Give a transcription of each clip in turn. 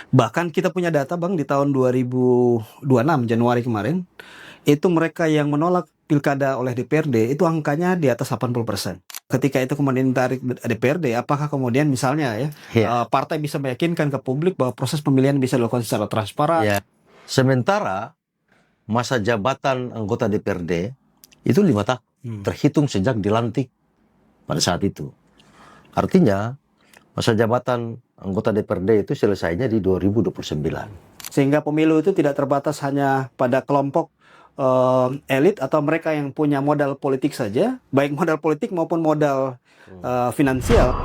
Bahkan kita punya data Bang di tahun 2026 Januari kemarin, itu mereka yang menolak pilkada oleh DPRD itu angkanya di atas 80%. Ketika itu kemudian ditarik DPRD, apakah kemudian misalnya ya, Ya, partai bisa meyakinkan ke publik bahwa proses pemilihan bisa dilakukan secara transparan? ya. Sementara masa jabatan anggota DPRD itu 5 tahun, terhitung sejak dilantik pada saat itu. Artinya masa jabatan anggota DPRD itu selesainya di 2029. Sehingga pemilu itu tidak terbatas hanya pada kelompok elit atau mereka yang punya modal politik saja, baik modal politik maupun modal finansial.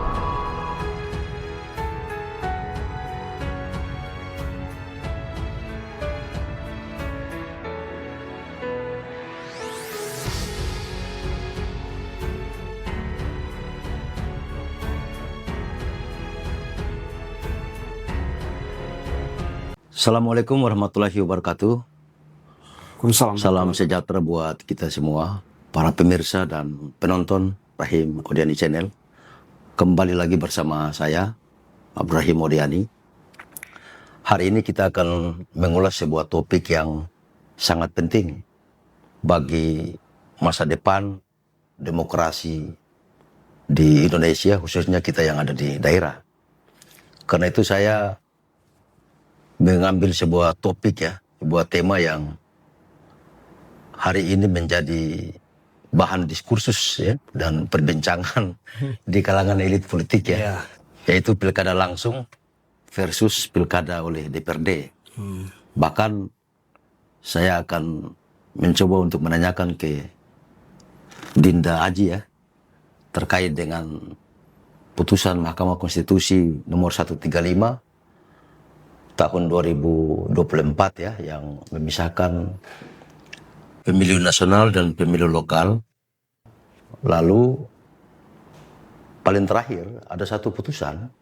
Assalamualaikum warahmatullahi wabarakatuh. Salam sejahtera buat kita semua, para pemirsa dan penonton Rahim Odiani Channel. Kembali lagi bersama saya, Rahim Odiani. Hari ini kita akan mengulas sebuah topik yang sangat penting bagi masa depan demokrasi di Indonesia, khususnya kita yang ada di daerah. Karena itu saya mengambil sebuah topik ya, sebuah tema yang hari ini menjadi bahan diskursus ya, dan perbincangan di kalangan elit politik ya, yaitu pilkada langsung versus pilkada oleh DPRD. Bahkan saya akan mencoba untuk menanyakan ke Dinda Aji ya, terkait dengan putusan Mahkamah Konstitusi nomor 135 tahun 2024 ya, yang memisahkan pemilu nasional dan pemilu lokal. Lalu paling terakhir ada satu putusan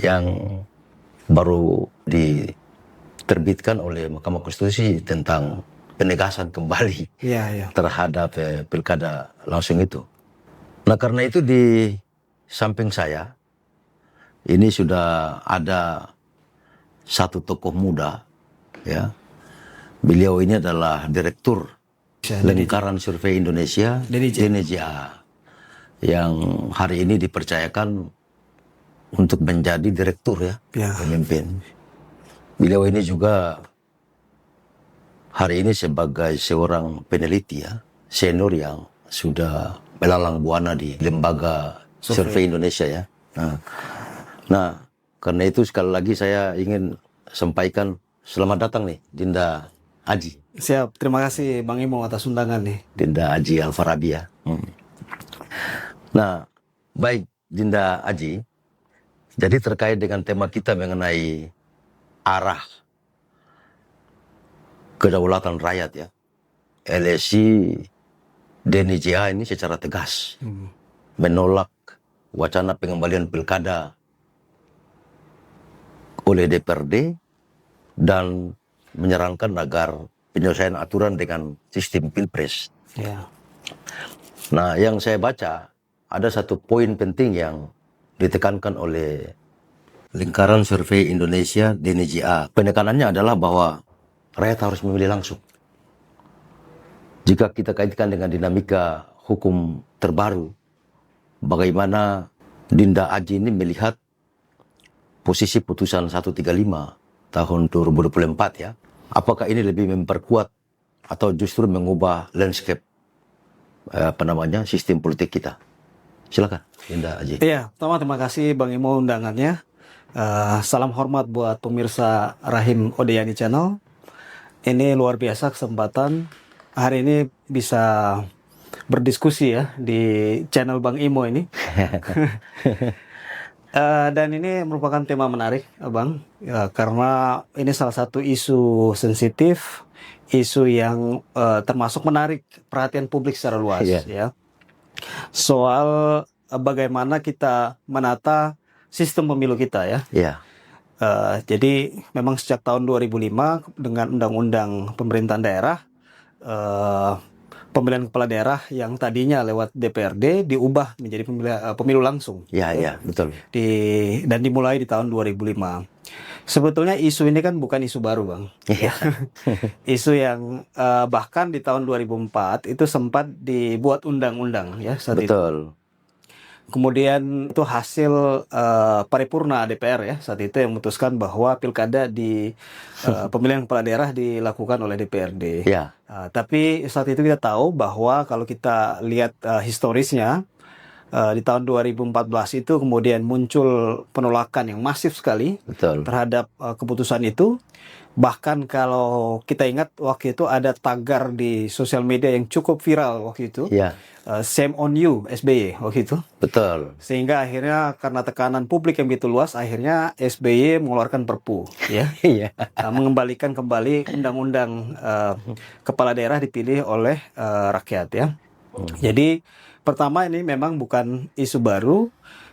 yang baru diterbitkan oleh Mahkamah Konstitusi tentang penegasan kembali terhadap pilkada langsung itu. Nah, karena itu di samping saya ini sudah ada satu tokoh muda ya. Beliau ini adalah Direktur Lingkaran Survei Indonesia, DNJA, yang hari ini dipercayakan untuk menjadi direktur ya, pemimpin. Beliau ini juga hari ini sebagai seorang peneliti ya, senior yang sudah melalang buana di lembaga survei Indonesia ya. Nah, karena itu sekali lagi saya ingin sampaikan selamat datang nih Dinda Aji. Siap, terima kasih Bang Imo atas undangan nih. Dinda Aji Alfarabi ya. Nah, baik Dinda Aji. Jadi terkait dengan tema kita mengenai arah kedaulatan rakyat ya, LSI DNJA ini secara tegas menolak wacana pengembalian pilkada oleh DPRD dan menyarankan agar penyelesaian aturan dengan sistem pilpres. Nah, yang saya baca ada satu poin penting yang ditekankan oleh Lingkaran Survei Indonesia DNJA. Penekanannya adalah bahwa rakyat harus memilih langsung. Jika kita kaitkan dengan dinamika hukum terbaru, bagaimana Dinda Aji ini melihat posisi putusan 135 tahun 2024 ya, apakah ini lebih memperkuat atau justru mengubah landscape sistem politik kita? Silakan Dinda Aji. Iya, pertama terima kasih Bang Imo undangannya. Salam hormat buat pemirsa Rahim Odiani Channel. Ini luar biasa kesempatan hari ini bisa berdiskusi ya di channel Bang Imo ini. Dan ini merupakan tema menarik, Bang, ya, karena ini salah satu isu sensitif, isu yang termasuk menarik perhatian publik secara luas, ya. Soal bagaimana kita menata sistem pemilu kita, ya. Jadi memang sejak tahun 2005 dengan Undang-Undang Pemerintahan Daerah, pemilihan kepala daerah yang tadinya lewat DPRD diubah menjadi pemilu langsung. Betul. Dan dimulai di tahun 2005. Sebetulnya isu ini kan bukan isu baru, Bang. Iya. Isu yang bahkan di tahun 2004 itu sempat dibuat undang-undang ya saat itu. Betul. Kemudian itu hasil paripurna DPR ya saat itu yang memutuskan bahwa pilkada di pemilihan kepala daerah dilakukan oleh DPRD. Ya. Tapi saat itu kita tahu bahwa kalau kita lihat historisnya di tahun 2014 itu kemudian muncul penolakan yang masif sekali Betul. terhadap keputusan itu. Bahkan kalau kita ingat waktu itu ada tagar di sosial media yang cukup viral waktu itu. Ya. Shame on you SBY waktu itu. Betul. Sehingga akhirnya karena tekanan publik yang begitu luas, akhirnya SBY mengeluarkan Perpu, ya, Iya. mengembalikan kembali undang-undang kepala daerah dipilih oleh rakyat, ya. Jadi pertama ini memang bukan isu baru,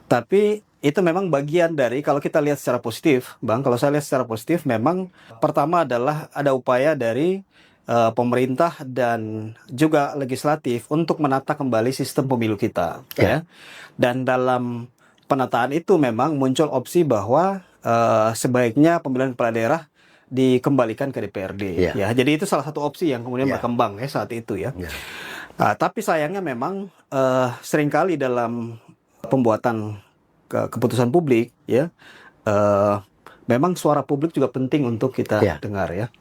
tapi itu memang bagian dari kalau kita lihat secara positif, Bang. Kalau saya lihat secara positif, memang pertama adalah ada upaya dari pemerintah dan juga legislatif untuk menata kembali sistem pemilu kita, ya. Dan dalam penataan itu memang muncul opsi bahwa sebaiknya pemilihan kepala daerah dikembalikan ke DPRD. Ya, jadi itu salah satu opsi yang kemudian berkembang ya saat itu ya. Tapi sayangnya memang seringkali dalam pembuatan keputusan publik ya, memang suara publik juga penting untuk kita dengar ya.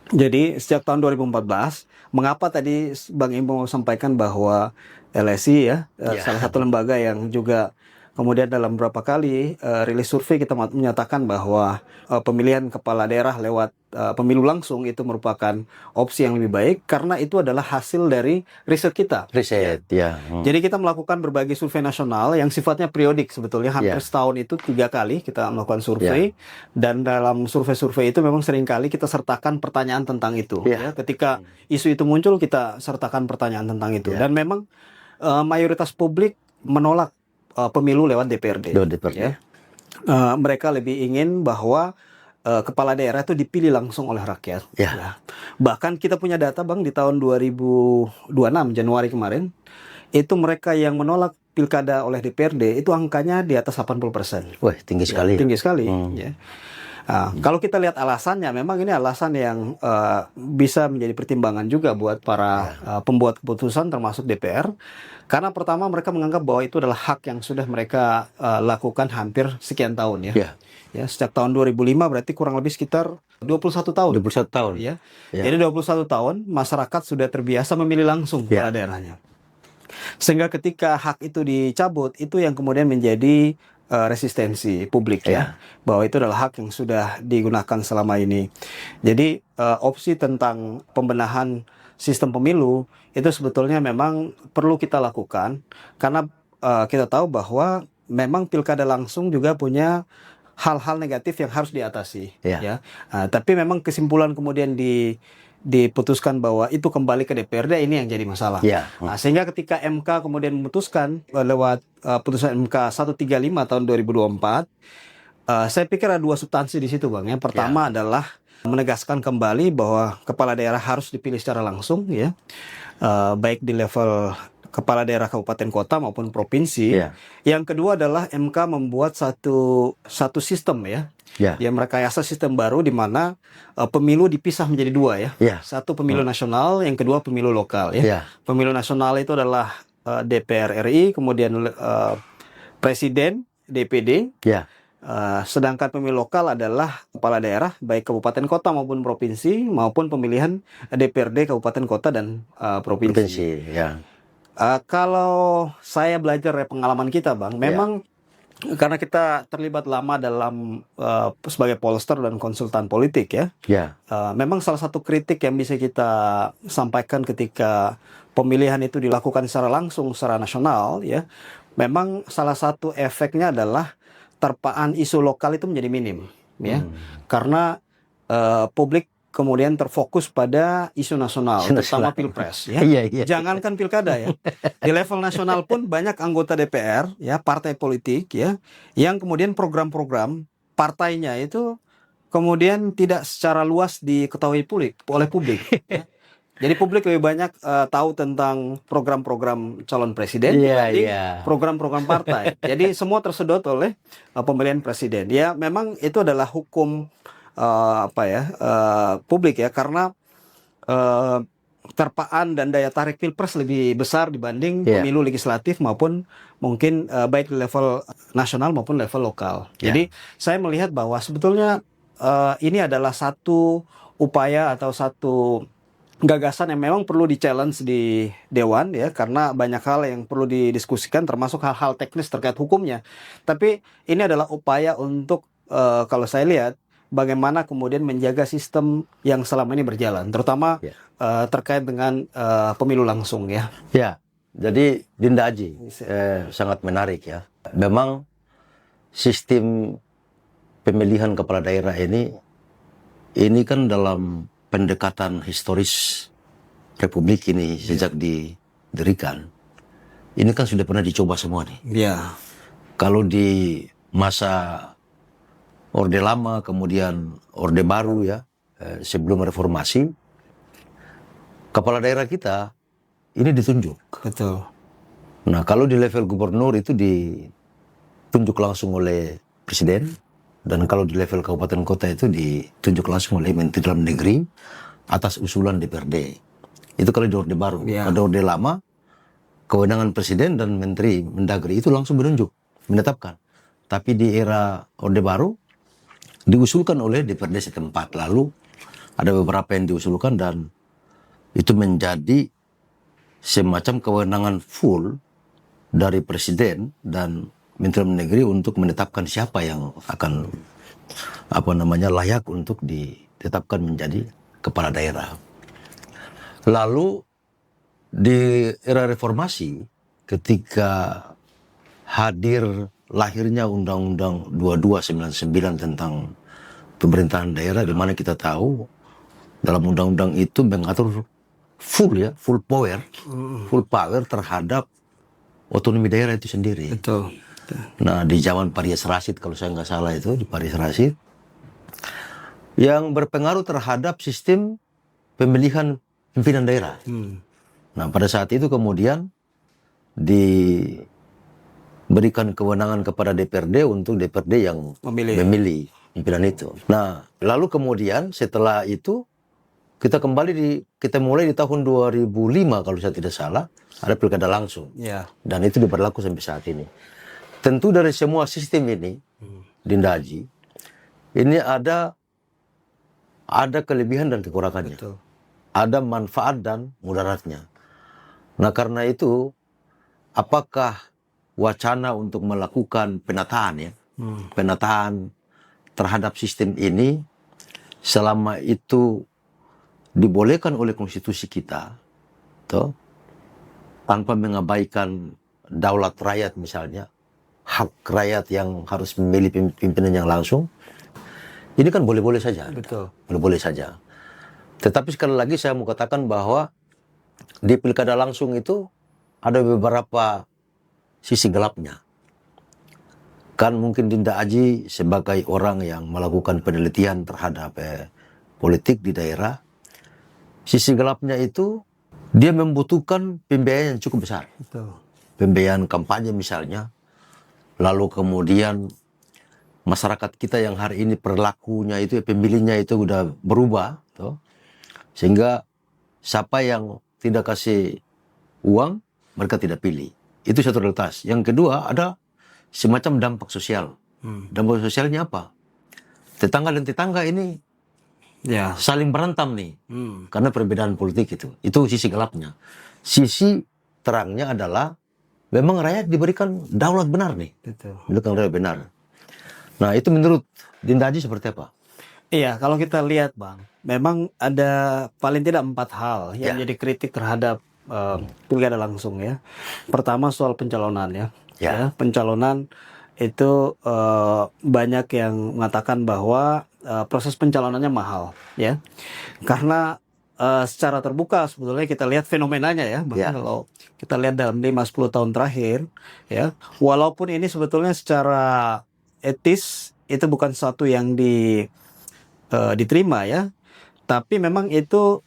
Jadi sejak tahun 2014, mengapa tadi Bang Imbo sampaikan bahwa LSI ya, salah satu lembaga yang juga kemudian dalam beberapa kali rilis survei kita menyatakan bahwa pemilihan kepala daerah lewat pemilu langsung itu merupakan opsi yang lebih baik karena itu adalah hasil dari riset kita. Jadi kita melakukan berbagai survei nasional yang sifatnya periodik sebetulnya, hampir setahun itu 3 kali kita melakukan survei dan dalam survei-survei itu memang seringkali kita sertakan pertanyaan tentang itu. Ya. Ketika isu itu muncul kita sertakan pertanyaan tentang itu dan memang mayoritas publik menolak pemilu lewat DPRD. Ya. Mereka lebih ingin bahwa kepala daerah itu dipilih langsung oleh rakyat. Ya. Bahkan kita punya data Bang di tahun 2026 Januari kemarin, itu mereka yang menolak pilkada oleh DPRD itu angkanya di atas 80%. Wah, tinggi sekali. Tinggi sekali. Ya. Kalau kita lihat alasannya, memang ini alasan yang bisa menjadi pertimbangan juga buat para pembuat keputusan termasuk DPR. Karena pertama mereka menganggap bahwa itu adalah hak yang sudah mereka lakukan hampir sekian tahun ya. Ya, sejak tahun 2005 berarti kurang lebih sekitar 21 tahun. 21 tahun. Ya. Jadi 21 tahun masyarakat sudah terbiasa memilih langsung kepala daerahnya. Sehingga ketika hak itu dicabut, itu yang kemudian menjadi resistensi publik ya, bahwa itu adalah hak yang sudah digunakan selama ini. Jadi opsi tentang pembenahan sistem pemilu itu sebetulnya memang perlu kita lakukan karena kita tahu bahwa memang pilkada langsung juga punya hal-hal negatif yang harus diatasi. Ya. Tapi memang kesimpulan kemudian diputuskan bahwa itu kembali ke DPRD, ini yang jadi masalah. Sehingga ketika MK kemudian memutuskan lewat putusan MK 135 tahun 2024, saya pikir ada 2 substansi di situ Bang. Yang pertama adalah menegaskan kembali bahwa kepala daerah harus dipilih secara langsung ya, baik di level kepala daerah kabupaten kota maupun provinsi. Yang kedua adalah MK membuat satu sistem ya. Yang merekayasa sistem baru di mana pemilu dipisah menjadi 2 ya. Satu pemilu nasional, yang kedua pemilu lokal ya. Pemilu nasional itu adalah DPR RI, kemudian presiden, DPD. Sedangkan pemilu lokal adalah kepala daerah baik kabupaten kota maupun provinsi maupun pemilihan DPRD kabupaten kota dan provinsi. Kalau saya belajar dari pengalaman kita Bang, memang karena kita terlibat lama dalam sebagai pollster dan konsultan politik ya. Memang salah satu kritik yang bisa kita sampaikan ketika pemilihan itu dilakukan secara langsung secara nasional ya, memang salah satu efeknya adalah terpaan isu lokal itu menjadi minim ya. Karena publik kemudian terfokus pada isu nasional, terutama pilpres ya. Jangankan pilkada ya. Di level nasional pun banyak anggota DPR ya, partai politik ya, yang kemudian program-program partainya itu kemudian tidak secara luas diketahui oleh publik ya. Jadi publik lebih banyak tahu tentang program-program calon presiden dibanding program-program partai. Jadi semua tersedot oleh pemilihan presiden. Ya memang itu adalah hukum publik ya, karena terpaan dan daya tarik pilpres lebih besar dibanding pemilu legislatif maupun mungkin baik di level nasional maupun level lokal. Jadi saya melihat bahwa sebetulnya ini adalah satu upaya atau satu gagasan yang memang perlu di-challenge di Dewan ya, karena banyak hal yang perlu didiskusikan termasuk hal-hal teknis terkait hukumnya. Tapi ini adalah upaya untuk kalau saya lihat bagaimana kemudian menjaga sistem yang selama ini berjalan, terutama terkait dengan pemilu langsung ya. Ya, jadi Dinda Aji sangat menarik ya. Memang sistem pemilihan kepala daerah ini kan dalam pendekatan historis Republik ini sejak didirikan, ini kan sudah pernah dicoba semua nih. Ya. Kalau di masa Orde Lama, kemudian Orde Baru ya, sebelum reformasi, kepala daerah kita ini ditunjuk. Betul. Nah, kalau di level gubernur itu ditunjuk langsung oleh presiden, dan kalau di level kabupaten kota itu ditunjuk langsung oleh Menteri Dalam Negeri atas usulan DPRD. Itu kalau di Orde Baru. Pada Orde Lama, kewenangan presiden dan Menteri Mendagri itu langsung menetapkan. Tapi di era Orde Baru diusulkan oleh DPRD setempat. Lalu ada beberapa yang diusulkan dan itu menjadi semacam kewenangan full dari presiden dan Menteri Dalam Negeri untuk menetapkan siapa yang akan layak untuk ditetapkan menjadi kepala daerah. Lalu di era reformasi, ketika hadir lahirnya Undang-Undang 2299 tentang pemerintahan daerah, di mana kita tahu dalam undang-undang itu mengatur full power terhadap otonomi daerah itu sendiri. Betul. Nah, di zaman Parias Rasid, kalau saya nggak salah itu, di Parias Rasid, yang berpengaruh terhadap sistem pemilihan pimpinan daerah. Nah, pada saat itu kemudian diberikan kewenangan kepada DPRD untuk DPRD yang memilih pimpinan itu. Nah, lalu kemudian setelah itu, kita mulai di tahun 2005 kalau saya tidak salah, ada pilkada langsung. Dan itu diberlaku sampai saat ini. Tentu dari semua sistem ini, Dinda Aji, ini ada kelebihan dan kekurangannya. Betul. Ada manfaat dan mudaratnya. Nah, karena itu, apakah wacana untuk melakukan penataan terhadap sistem ini, selama itu dibolehkan oleh konstitusi kita, tanpa mengabaikan daulat rakyat misalnya, hak rakyat yang harus memilih pimpinan yang langsung, ini kan boleh-boleh saja. Betul. Boleh-boleh saja. Tetapi sekali lagi saya mau katakan bahwa di pilkada langsung itu ada beberapa sisi gelapnya. Kan mungkin Dinda Aji sebagai orang yang melakukan penelitian terhadap politik di daerah, sisi gelapnya itu dia membutuhkan pembiayaan yang cukup besar. Betul. Pembiayaan kampanye misalnya. Lalu kemudian masyarakat kita yang hari ini perilakunya itu, pemilihnya itu udah berubah, sehingga siapa yang tidak kasih uang, mereka tidak pilih. Itu satu realitas. Yang kedua, ada semacam dampak sosial. Dampak sosialnya apa? Tetangga dan tetangga ini saling berantem nih, karena perbedaan politik itu. Itu sisi gelapnya. Sisi terangnya adalah memang rakyat diberikan daulat benar nih. Betul. Diberikan daulat benar. Nah, itu menurut Dinda Aji seperti apa? Iya, kalau kita lihat Bang, memang ada paling tidak 4 hal yang jadi kritik terhadap pilkada langsung ya. Pertama soal pencalonan ya. Pencalonan itu banyak yang mengatakan bahwa proses pencalonannya mahal ya. Karena secara terbuka sebetulnya kita lihat fenomenanya ya, bahkan kalau kita lihat dalam 5-10 tahun terakhir ya, walaupun ini sebetulnya secara etis itu bukan sesuatu yang diterima ya, tapi memang itu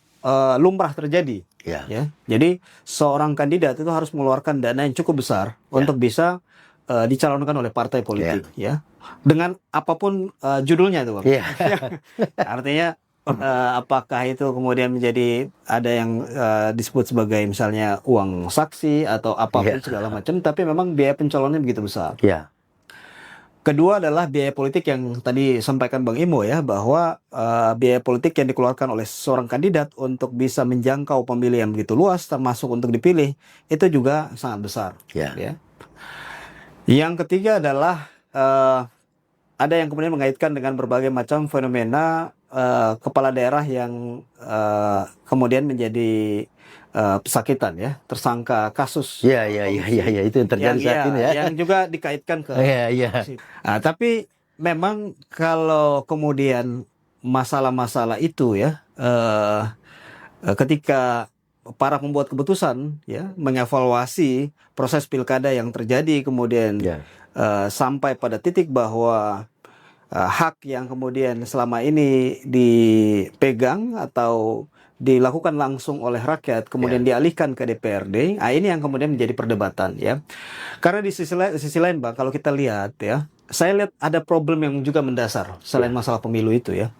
lumrah terjadi. Ya. Ya, jadi seorang kandidat itu harus mengeluarkan dana yang cukup besar untuk bisa dicalonkan oleh partai politik, ya, dengan apapun judulnya itu, Bang. Artinya apakah itu kemudian menjadi ada yang disebut sebagai misalnya uang saksi atau apapun segala macam, tapi memang biaya pencalonannya begitu besar. Kedua adalah biaya politik yang tadi sampaikan Bang Imo ya, bahwa biaya politik yang dikeluarkan oleh seorang kandidat untuk bisa menjangkau pemilih yang begitu luas, termasuk untuk dipilih, itu juga sangat besar. Ya. Yang ketiga adalah ada yang kemudian mengaitkan dengan berbagai macam fenomena kepala daerah yang kemudian menjadi pesakitan ya, tersangka kasus. Iya, itu yang terjadi saat ini ya. Yang juga dikaitkan ke. Nah, tapi memang kalau kemudian masalah-masalah itu ya, ketika para pembuat keputusan ya mengevaluasi proses pilkada yang terjadi, kemudian sampai pada titik bahwa hak yang kemudian selama ini dipegang atau dilakukan langsung oleh rakyat kemudian dialihkan ke DPRD, ini yang kemudian menjadi perdebatan ya. Karena di sisi lain Bang, kalau kita lihat ya, saya lihat ada problem yang juga mendasar selain masalah pemilu itu ya.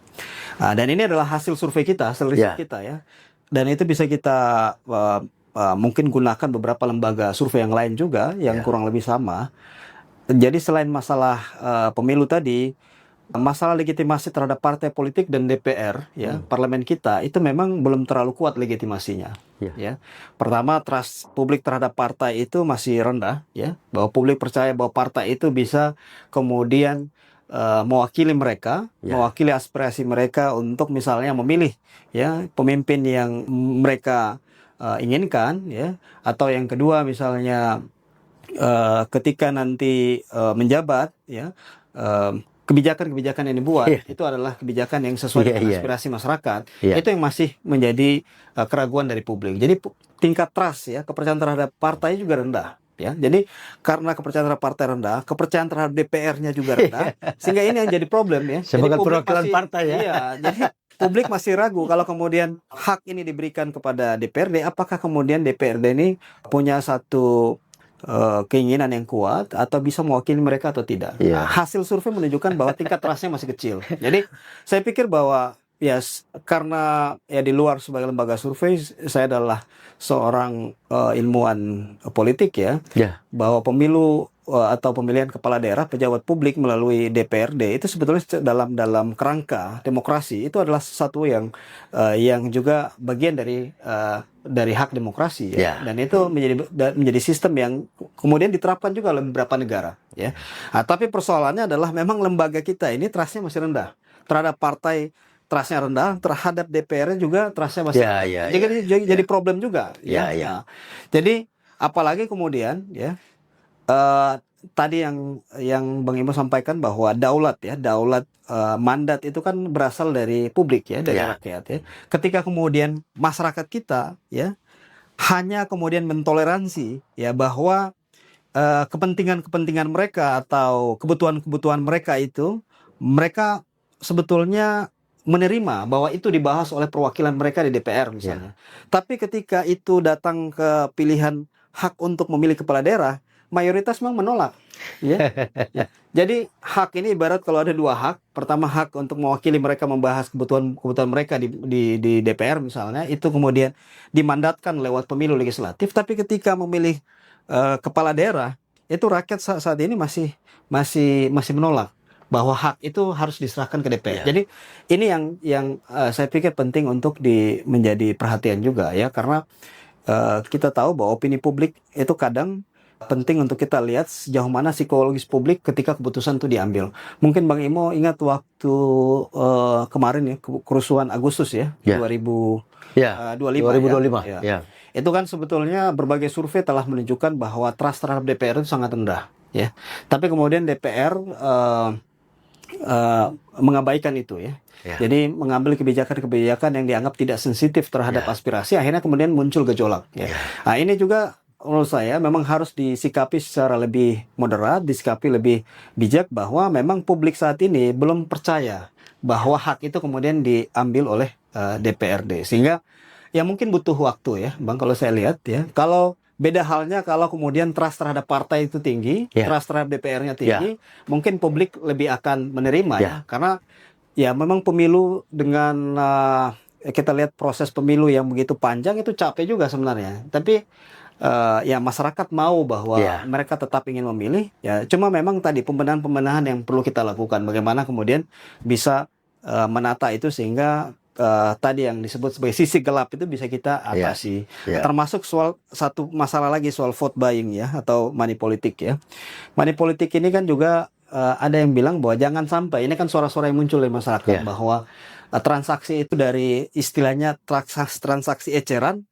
Dan ini adalah hasil survei kita, hasil riset kita ya. Dan itu bisa kita mungkin gunakan beberapa lembaga survei yang lain juga yang kurang lebih sama. Jadi selain masalah pemilu tadi, masalah legitimasi terhadap partai politik dan DPR ya, parlemen kita itu memang belum terlalu kuat legitimasinya. Ya. Pertama, trust publik terhadap partai itu masih rendah ya, bahwa publik percaya bahwa partai itu bisa kemudian mewakili mereka, mewakili aspirasi mereka untuk misalnya memilih ya pemimpin yang mereka inginkan ya, atau yang kedua misalnya ketika nanti menjabat ya, kebijakan-kebijakan yang dibuat itu adalah kebijakan yang sesuai dengan aspirasi masyarakat. Itu yang masih menjadi keraguan dari publik. Jadi tingkat trust ya, kepercayaan terhadap partai juga rendah ya. Jadi karena kepercayaan terhadap partai rendah, kepercayaan terhadap DPR-nya juga rendah, sehingga ini yang jadi problem ya. Sebagai perwakilan partai ya. Iya, jadi publik masih ragu kalau kemudian hak ini diberikan kepada DPRD, apakah kemudian DPRD ini punya satu keinginan yang kuat atau bisa mewakili mereka atau tidak. Hasil survei menunjukkan bahwa tingkat trustnya masih kecil. Jadi saya pikir bahwa ya karena ya di luar sebagai lembaga survei, saya adalah seorang ilmuwan politik ya, bahwa pemilu atau pemilihan kepala daerah, pejabat publik melalui DPRD itu sebetulnya dalam kerangka demokrasi itu adalah sesuatu yang juga bagian dari hak demokrasi ya. Dan itu menjadi sistem yang kemudian diterapkan juga oleh beberapa negara ya. Tapi persoalannya adalah memang lembaga kita ini trustnya masih rendah terhadap partai, trustnya rendah terhadap DPR juga trustnya masih rendah. Jadi problem juga ya. Jadi apalagi kemudian ya tadi yang Bang Imo sampaikan bahwa daulat mandat itu kan berasal dari publik ya, dari rakyat ya. Ketika kemudian masyarakat kita ya hanya kemudian mentoleransi ya bahwa kepentingan mereka atau kebutuhan mereka itu mereka sebetulnya menerima bahwa itu dibahas oleh perwakilan mereka di DPR misalnya. Tapi ketika itu datang ke pilihan hak untuk memilih kepala daerah, mayoritas memang menolak ya. Jadi hak ini ibarat kalau ada dua hak. Pertama hak untuk mewakili mereka membahas kebutuhan mereka di DPR misalnya, itu kemudian dimandatkan lewat pemilu legislatif. Tapi ketika memilih kepala daerah, itu rakyat saat ini masih menolak bahwa hak itu harus diserahkan ke DPR. Jadi ini yang saya pikir penting untuk menjadi perhatian juga ya, karena kita tahu bahwa opini publik itu kadang penting untuk kita lihat sejauh mana psikologis publik ketika keputusan itu diambil. Mungkin Bang Imo ingat waktu kemarin ya, kerusuhan Agustus ya, 2025. Ya. Itu kan sebetulnya berbagai survei telah menunjukkan bahwa trust terhadap DPR itu sangat rendah ya. Tapi kemudian DPR mengabaikan itu ya. Jadi mengambil kebijakan-kebijakan yang dianggap tidak sensitif terhadap aspirasi, akhirnya kemudian muncul gejolak ya. Nah, ini juga menurut saya memang harus disikapi secara lebih moderat, disikapi lebih bijak, bahwa memang publik saat ini belum percaya bahwa hak itu kemudian diambil oleh DPRD. Sehingga ya mungkin butuh waktu ya, Bang, kalau saya lihat ya. Kalau beda halnya kalau kemudian trust terhadap partai itu tinggi, Ya. trust terhadap DPR-nya tinggi, mungkin publik lebih akan menerima ya. Karena ya memang pemilu dengan kita lihat proses pemilu yang begitu panjang itu capek juga sebenarnya. Tapi ya masyarakat mau bahwa mereka tetap ingin memilih ya. Cuma memang tadi pembenahan-pembenahan yang perlu kita lakukan. Bagaimana kemudian bisa menata itu sehingga tadi yang disebut sebagai sisi gelap itu bisa kita atasi. Termasuk satu masalah lagi soal vote buying ya, atau money politik ya. Money politik ini kan juga ada yang bilang bahwa jangan sampai, ini kan suara-suara yang muncul dari masyarakat bahwa transaksi itu dari istilahnya transaksi eceran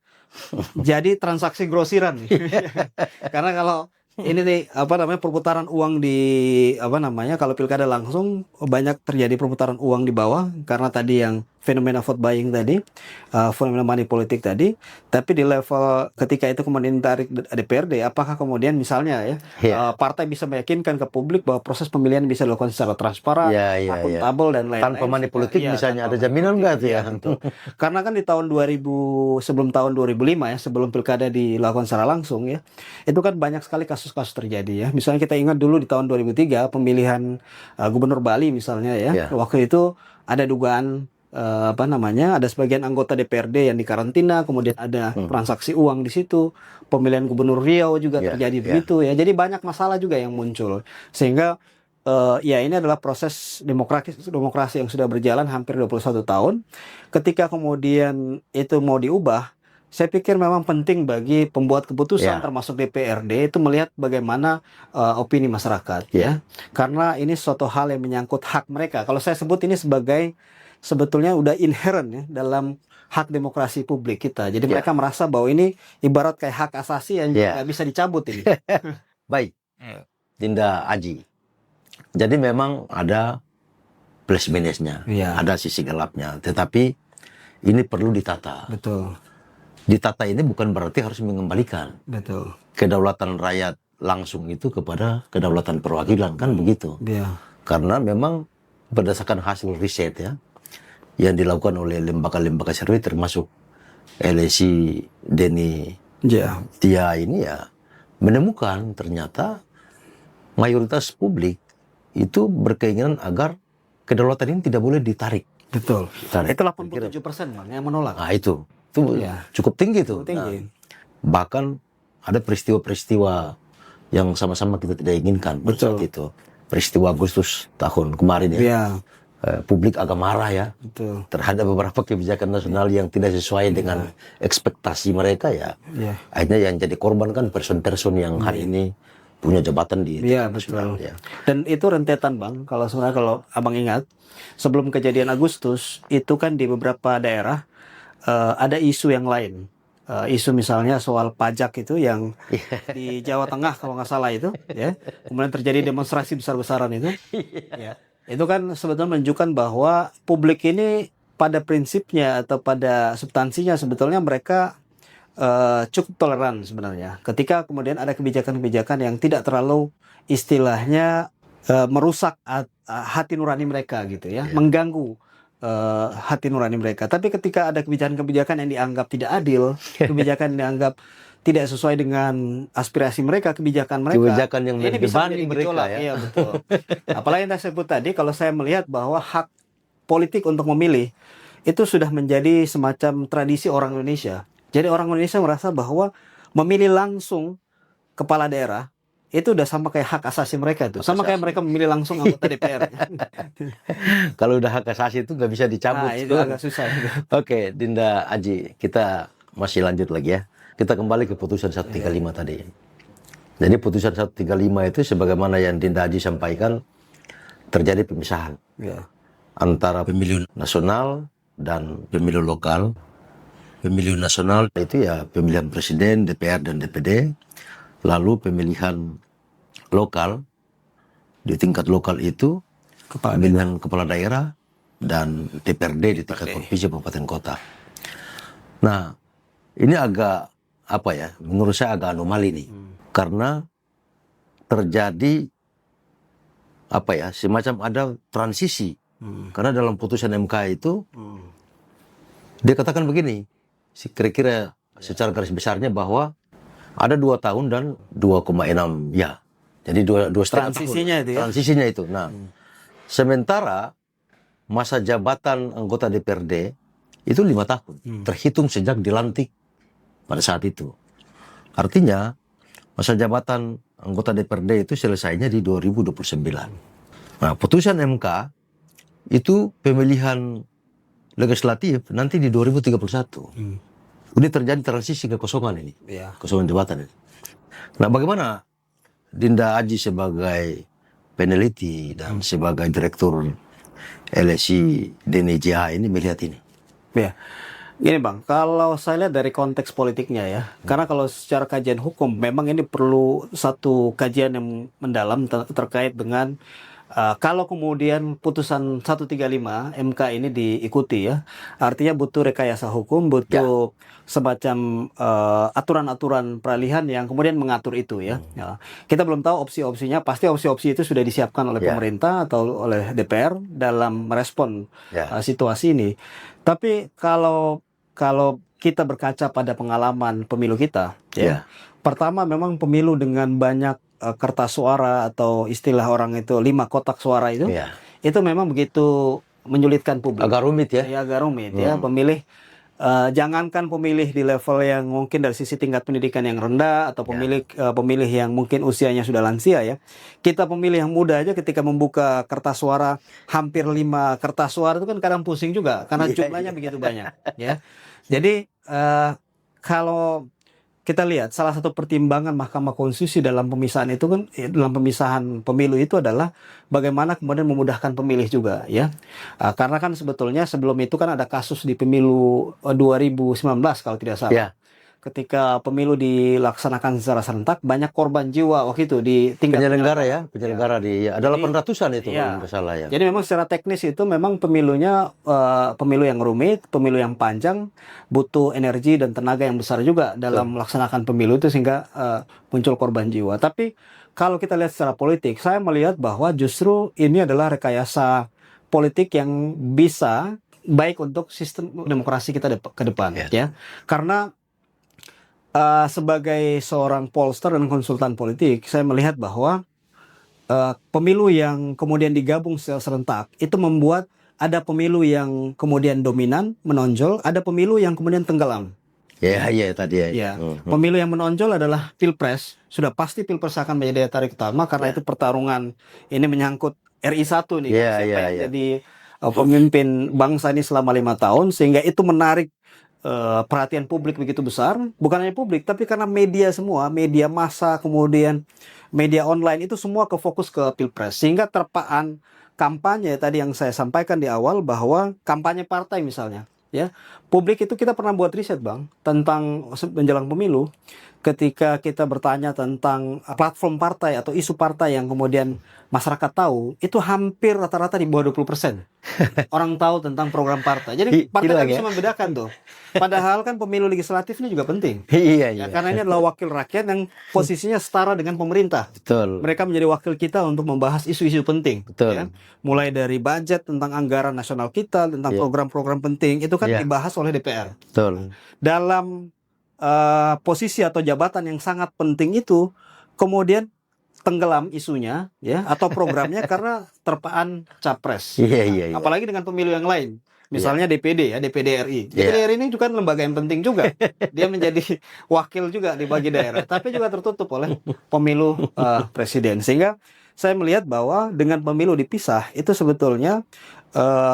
jadi transaksi grosiran. Karena kalau ini nih perputaran uang di kalau pilkada langsung banyak terjadi perputaran uang di bawah karena tadi yang fenomena vote buying tadi, fenomena money politik tadi. Tapi di level ketika itu kemudian ditarik DPRD, apakah kemudian misalnya partai bisa meyakinkan ke publik bahwa proses pemilihan bisa dilakukan secara transparan, akuntabel dan lain-lain. Tanpa money politik misalnya, ada jaminan nggak tuh ya? Karena kan di tahun 2000, sebelum tahun 2005 ya, sebelum pilkada dilakukan secara langsung ya, itu kan banyak sekali kasus-kasus terjadi ya. Misalnya kita ingat dulu di tahun 2003 pemilihan Gubernur Bali misalnya ya, waktu itu ada dugaan ada sebagian anggota DPRD yang dikarantina, kemudian ada transaksi uang di situ. Pemilihan Gubernur Riau juga terjadi begitu ya. Jadi banyak masalah juga yang muncul. Sehingga ya ini adalah proses demokrasi yang sudah berjalan hampir 21 tahun. Ketika kemudian itu mau diubah, saya pikir memang penting bagi pembuat keputusan termasuk DPRD itu melihat bagaimana opini masyarakat ya. Karena ini suatu hal yang menyangkut hak mereka. Kalau saya sebut ini sebagai sebetulnya udah inherent ya dalam hak demokrasi publik kita. Jadi mereka merasa bahwa ini ibarat kayak hak asasi yang nggak bisa dicabut ini. Baik, Dinda Aji. Jadi memang ada plus minusnya, ada sisi gelapnya. Tetapi ini perlu ditata. Betul. Ditata ini bukan berarti harus mengembalikan kedaulatan rakyat langsung itu kepada kedaulatan perwakilan, kan begitu. Karena memang berdasarkan hasil riset ya, yang dilakukan oleh lembaga-lembaga survei termasuk LSI Deni Tia ini ya, menemukan ternyata mayoritas publik itu berkeinginan agar kedaulatan ini tidak boleh ditarik. Betul. Itu 87% yang menolak. Nah itu cukup tinggi tuh. Bahkan ada peristiwa-peristiwa yang sama-sama kita tidak inginkan pada saat itu. Peristiwa Agustus tahun kemarin ya. Publik agak marah ya terhadap beberapa kebijakan nasional yang tidak sesuai dengan ekspektasi mereka ya. Akhirnya yang jadi korban kan person-person yang hari ini punya jabatan di nasional. Dan itu rentetan Bang, kalau sebenarnya kalau Abang ingat sebelum kejadian Agustus itu kan di beberapa daerah ada isu yang lain. Isu misalnya soal pajak itu yang di Jawa Tengah kalau nggak salah itu ya. Kemudian terjadi demonstrasi besar-besaran itu. Itu kan sebetulnya menunjukkan bahwa publik ini pada prinsipnya atau pada substansinya sebetulnya mereka cukup toleran sebenarnya. Ketika kemudian ada kebijakan-kebijakan yang tidak terlalu istilahnya merusak hati nurani mereka gitu ya, mengganggu hati nurani mereka. Tapi ketika ada kebijakan-kebijakan yang dianggap tidak adil, kebijakan yang dianggap tidak sesuai dengan aspirasi mereka, kebijakan yang ini bisa menjadi menjadi mereka gejolak. ya. Iya betul. Apalagi yang saya sebut tadi, kalau saya melihat bahwa hak politik untuk memilih itu sudah menjadi semacam tradisi orang Indonesia. Jadi orang Indonesia merasa bahwa memilih langsung kepala daerah itu udah sama kayak hak asasi mereka tuh. Sama kayak mereka memilih langsung anggota DPR. Kalau udah hak asasi itu nggak bisa dicabut. Nah, itu agak susah. Oke, Dinda Aji, kita masih lanjut lagi ya. Kita kembali ke putusan 135 tadi. Jadi putusan 135 itu sebagaimana yang Dinda Aji sampaikan, terjadi pemisahan antara pemilu nasional dan pemilu lokal. Pemilu nasional itu ya pemilihan presiden, DPR dan DPD. Lalu pemilihan lokal, di tingkat lokal itu pemilihan kepala daerah dan DPRD di tingkat provinsi, kabupaten, kota. Nah, ini agak menurut saya agak anomali nih. Karena terjadi semacam ada transisi. Karena dalam putusan MK itu dia katakan begini, kira-kira secara garis besarnya bahwa ada 2 tahun dan 2,6 ya. Jadi dua setengah Transisinya tahun. itu ya? Transisinya itu. Nah, sementara masa jabatan anggota DPRD itu 5 tahun. Terhitung sejak dilantik pada saat itu. Artinya, masa jabatan anggota DPRD itu selesainya di 2029. Nah, putusan MK itu pemilihan legislatif nanti di 2031. Ini terjadi transisi kekosongan ini. Kosongan jabatan ini. Nah, bagaimana Dinda Aji sebagai peneliti dan sebagai direktur LSI DNIJH ini melihat ini? Ya, gini Bang, kalau saya lihat dari konteks politiknya ya, karena kalau secara kajian hukum memang ini perlu satu kajian yang mendalam terkait dengan kalau kemudian putusan 135 MK ini diikuti ya, artinya butuh rekayasa hukum, butuh semacam aturan-aturan peralihan yang kemudian mengatur itu ya. Ya. Kita belum tahu opsi-opsinya, pasti opsi-opsi itu sudah disiapkan oleh pemerintah atau oleh DPR dalam merespon situasi ini. Tapi kalau kita berkaca pada pengalaman pemilu kita, ya, pertama memang pemilu dengan banyak kertas suara atau istilah orang itu 5 kotak suara itu memang begitu menyulitkan publik. Agak rumit ya? Ya, agak rumit ya. Pemilih, jangankan pemilih di level yang mungkin dari sisi tingkat pendidikan yang rendah atau pemilih yang mungkin usianya sudah lansia ya. Kita pemilih yang muda aja ketika membuka kertas suara hampir 5 kertas suara itu kan kadang pusing juga karena jumlahnya begitu banyak ya. Jadi kalau kita lihat salah satu pertimbangan Mahkamah Konstitusi dalam pemisahan itu kan, dalam pemisahan pemilu itu adalah bagaimana kemudian memudahkan pemilih juga ya. Karena kan sebetulnya sebelum itu kan ada kasus di pemilu 2019 kalau tidak salah. Ketika pemilu dilaksanakan secara serentak, banyak korban jiwa waktu itu di tingkat penyelenggara di ada 800-an itu kalau nggak salah ya. Jadi memang secara teknis itu memang pemilunya pemilu yang rumit, pemilu yang panjang, butuh energi dan tenaga yang besar juga dalam melaksanakan pemilu itu sehingga muncul korban jiwa. Tapi kalau kita lihat secara politik, saya melihat bahwa justru ini adalah rekayasa politik yang bisa baik untuk sistem demokrasi kita ke depan ya. Karena sebagai seorang pollster dan konsultan politik, saya melihat bahwa pemilu yang kemudian digabung secara serentak itu membuat ada pemilu yang kemudian dominan, menonjol, ada pemilu yang kemudian tenggelam. Pemilu yang menonjol adalah Pilpres. Sudah pasti Pilpres akan menjadi daya tarik utama karena itu pertarungan ini menyangkut RI 1 nih. Siapa yang jadi pemimpin bangsa ini selama 5 tahun, sehingga itu menarik perhatian publik begitu besar, bukan hanya publik tapi karena media semua, media massa, kemudian media online itu semua fokus ke Pilpres, sehingga terpaan kampanye tadi yang saya sampaikan di awal bahwa kampanye partai misalnya ya, publik itu kita pernah buat riset Bang tentang menjelang pemilu, ketika kita bertanya tentang platform partai atau isu partai yang kemudian masyarakat tahu, itu hampir rata-rata di bawah 20% orang tahu tentang program partai. Jadi partai kan bisa membedakan tuh. Padahal kan pemilu legislatif ini juga penting. Ya, karena ini adalah wakil rakyat yang posisinya setara dengan pemerintah. Mereka menjadi wakil kita untuk membahas isu-isu penting. Ya. Mulai dari budget, tentang anggaran nasional kita, tentang program-program penting, itu kan dibahas oleh DPR. Dalam posisi atau jabatan yang sangat penting itu kemudian tenggelam isunya ya atau programnya karena terpaan capres. Apalagi dengan pemilu yang lain. Misalnya DPD ya, DPD RI. DPD RI ini juga lembaga yang penting juga. Dia menjadi wakil juga di bagi daerah, tapi juga tertutup oleh pemilu presiden. Sehingga saya melihat bahwa dengan pemilu dipisah itu sebetulnya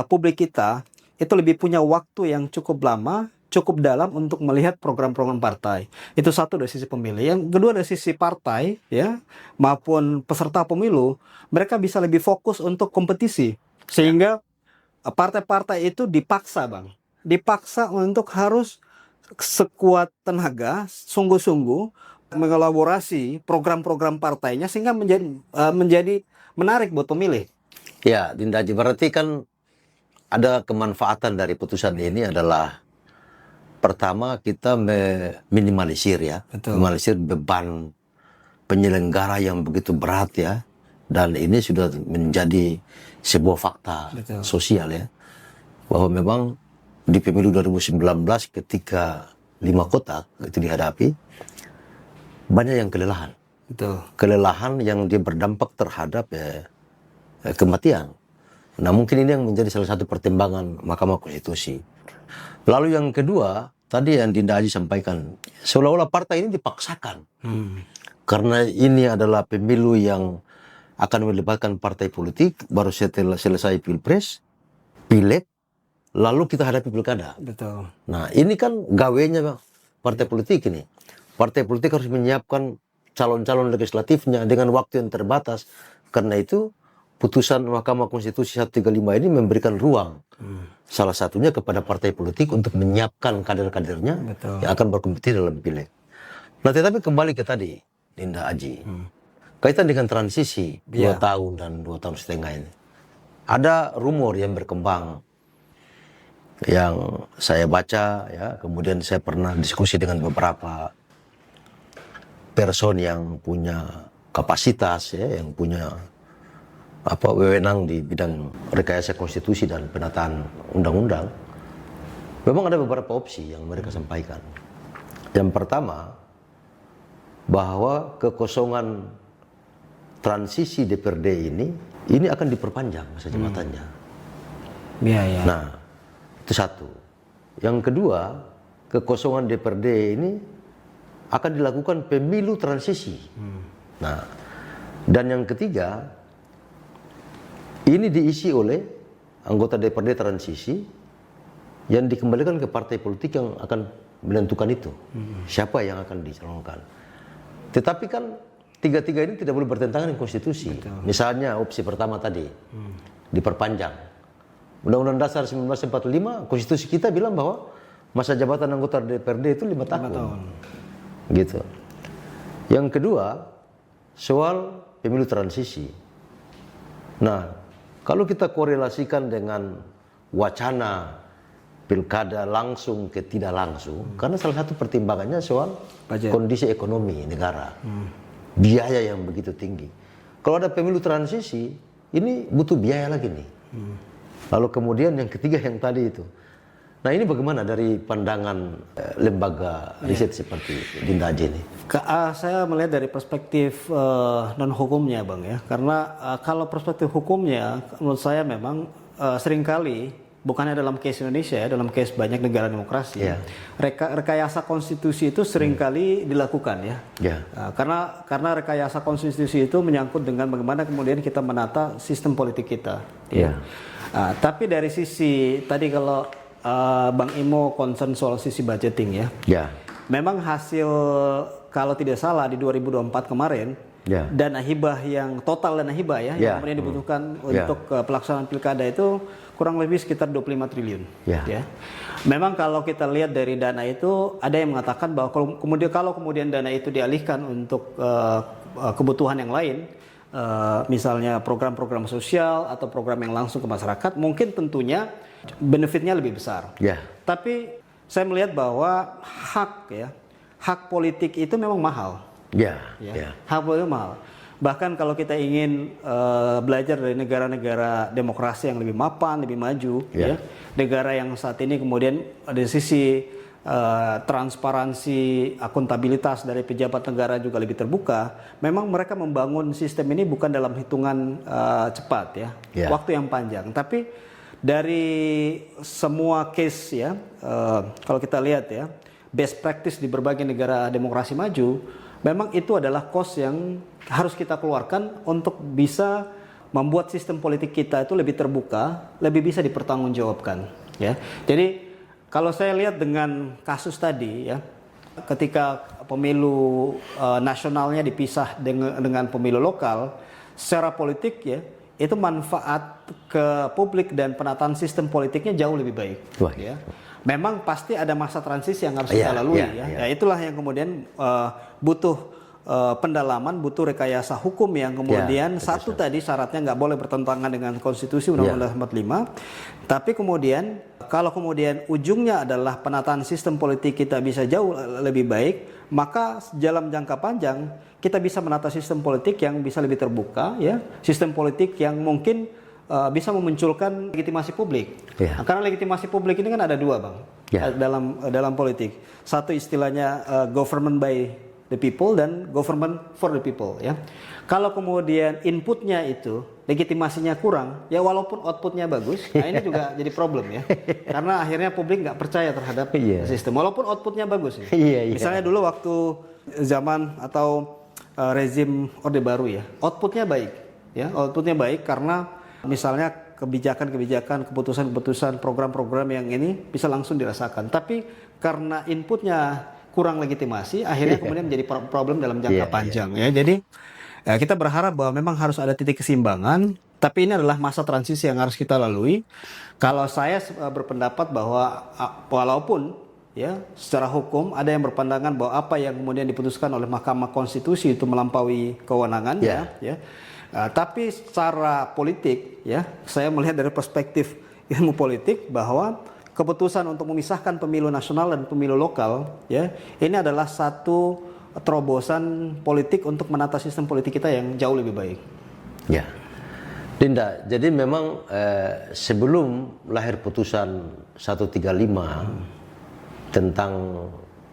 publik kita itu lebih punya waktu yang cukup lama, cukup dalam untuk melihat program-program partai. Itu satu dari sisi pemilih. Yang kedua dari sisi partai ya maupun peserta pemilu, mereka bisa lebih fokus untuk kompetisi. Sehingga partai-partai itu dipaksa Bang. Dipaksa untuk harus sekuat tenaga, sungguh-sungguh mengelaborasi program-program partainya sehingga menjadi menarik buat pemilih. Ya, Dinda Aji, berarti kan ada kemanfaatan dari putusan ini adalah pertama kita meminimalisir ya, minimalisir beban penyelenggara yang begitu berat ya, dan ini sudah menjadi sebuah fakta sosial ya, bahwa memang di pemilu 2019 ketika 5 kotak itu dihadapi, banyak yang kelelahan. Betul. Kelelahan yang dia berdampak terhadap kematian. Nah, mungkin ini yang menjadi salah satu pertimbangan Mahkamah Konstitusi. Lalu yang kedua, tadi yang Dinda Aji sampaikan, seolah-olah partai ini dipaksakan. Karena ini adalah pemilu yang akan melibatkan partai politik, baru setelah selesai pilpres, pileg, lalu kita hadapi pilkada. Betul. Nah, ini kan gawenya partai politik ini. Partai politik harus menyiapkan calon-calon legislatifnya dengan waktu yang terbatas. Karena itu, putusan Mahkamah Konstitusi 135 ini memberikan ruang. Salah satunya kepada partai politik untuk menyiapkan kader-kadernya yang akan berkompetisi dalam pileg. Nah, tetapi kembali ke tadi, Dinda Aji. Kaitan dengan transisi 2 tahun dan 2 tahun setengah ini. Ada rumor yang berkembang yang saya baca, ya, kemudian saya pernah diskusi dengan beberapa person yang punya kapasitas, ya, yang punya wewenang di bidang rekayasa konstitusi dan penataan undang-undang. Memang ada beberapa opsi yang mereka sampaikan. Yang pertama, bahwa kekosongan transisi DPRD ini akan diperpanjang masa jabatannya. Ya. Nah, itu satu. Yang kedua, kekosongan DPRD ini akan dilakukan pemilu transisi. Nah, dan yang ketiga, ini diisi oleh anggota DPRD transisi yang dikembalikan ke partai politik yang akan menentukan itu. Siapa yang akan dicalonkan. Tetapi kan tiga-tiga ini tidak boleh bertentangan dengan konstitusi. Betul. Misalnya opsi pertama tadi, diperpanjang. Undang-Undang Dasar 1945, konstitusi kita bilang bahwa masa jabatan anggota DPRD itu 5 tahun. Gitu. Yang kedua, soal pemilu transisi. Nah, kalau kita korelasikan dengan wacana pilkada langsung ke tidak langsung, karena salah satu pertimbangannya soal kondisi ekonomi negara. Biaya yang begitu tinggi. Kalau ada pemilu transisi, ini butuh biaya lagi nih. Lalu kemudian yang ketiga yang tadi itu. Nah, ini bagaimana dari pandangan lembaga riset seperti Dinda Aji ini? Saya melihat dari perspektif non hukumnya, Bang, ya. Karena kalau perspektif hukumnya, menurut saya memang seringkali bukannya dalam case Indonesia, ya, dalam case banyak negara demokrasi, rekayasa konstitusi itu seringkali dilakukan, ya. Karena rekayasa konstitusi itu menyangkut dengan bagaimana kemudian kita menata sistem politik kita. Tapi dari sisi tadi kalau Bang Imo concern soal sisi budgeting, ya. Memang hasil kalau tidak salah di 2024 kemarin, dana hibah yang total dana hibah, ya, yang kemudian dibutuhkan untuk pelaksanaan pilkada itu kurang lebih sekitar 25 triliun. Ya. Memang kalau kita lihat dari dana itu, ada yang mengatakan bahwa kalau kemudian dana itu dialihkan untuk kebutuhan yang lain, misalnya program-program sosial atau program yang langsung ke masyarakat, mungkin tentunya benefitnya lebih besar. Tapi saya melihat bahwa hak politik itu memang mahal. Hak politik mahal. Bahkan kalau kita ingin belajar dari negara-negara demokrasi yang lebih mapan, lebih maju, negara yang saat ini kemudian dari sisi transparansi, akuntabilitas dari pejabat negara juga lebih terbuka, memang mereka membangun sistem ini bukan dalam hitungan cepat, waktu yang panjang. Tapi dari semua case, kalau kita lihat, best practice di berbagai negara demokrasi maju, memang itu adalah cost yang harus kita keluarkan untuk bisa membuat sistem politik kita itu lebih terbuka, lebih bisa dipertanggungjawabkan. Jadi kalau saya lihat dengan kasus tadi, ketika pemilu nasionalnya dipisah dengan pemilu lokal, secara politik, itu manfaat ke publik dan penataan sistem politiknya jauh lebih baik. Memang pasti ada masa transisi yang harus kita lalui, itulah yang kemudian butuh pendalaman, butuh rekayasa hukum yang kemudian satu tadi syaratnya nggak boleh bertentangan dengan konstitusi Undang-Undang 45. Tapi kemudian kalau kemudian ujungnya adalah penataan sistem politik kita bisa jauh lebih baik, maka dalam jangka panjang kita bisa menata sistem politik yang bisa lebih terbuka, sistem politik yang mungkin bisa memunculkan legitimasi publik. Ya. Nah, karena legitimasi publik ini kan ada dua, Bang, Ya. dalam politik. Satu istilahnya government by the people dan government for the people, ya. Kalau kemudian inputnya itu legitimasinya kurang, ya walaupun outputnya bagus, nah ini juga jadi problem ya. Karena akhirnya publik nggak percaya terhadap sistem, walaupun outputnya bagus. Ya. Misalnya dulu waktu zaman atau rezim Orde Baru ya, outputnya baik, ya outputnya baik karena misalnya kebijakan-kebijakan, keputusan-keputusan, program-program yang ini bisa langsung dirasakan. Tapi karena inputnya kurang legitimasi, akhirnya kemudian menjadi problem dalam jangka panjang. Ya, jadi kita berharap bahwa memang harus ada titik keseimbangan. Tapi ini adalah masa transisi yang harus kita lalui. Kalau saya berpendapat bahwa walaupun ya secara hukum ada yang berpandangan bahwa apa yang kemudian diputuskan oleh Mahkamah Konstitusi itu melampaui kewenangannya, ya. Tapi secara politik, ya, saya melihat dari perspektif ilmu politik bahwa keputusan untuk memisahkan pemilu nasional dan pemilu lokal, ya, ini adalah satu terobosan politik untuk menata sistem politik kita yang jauh lebih baik. Ya, Dinda. Jadi memang sebelum lahir putusan 135 tentang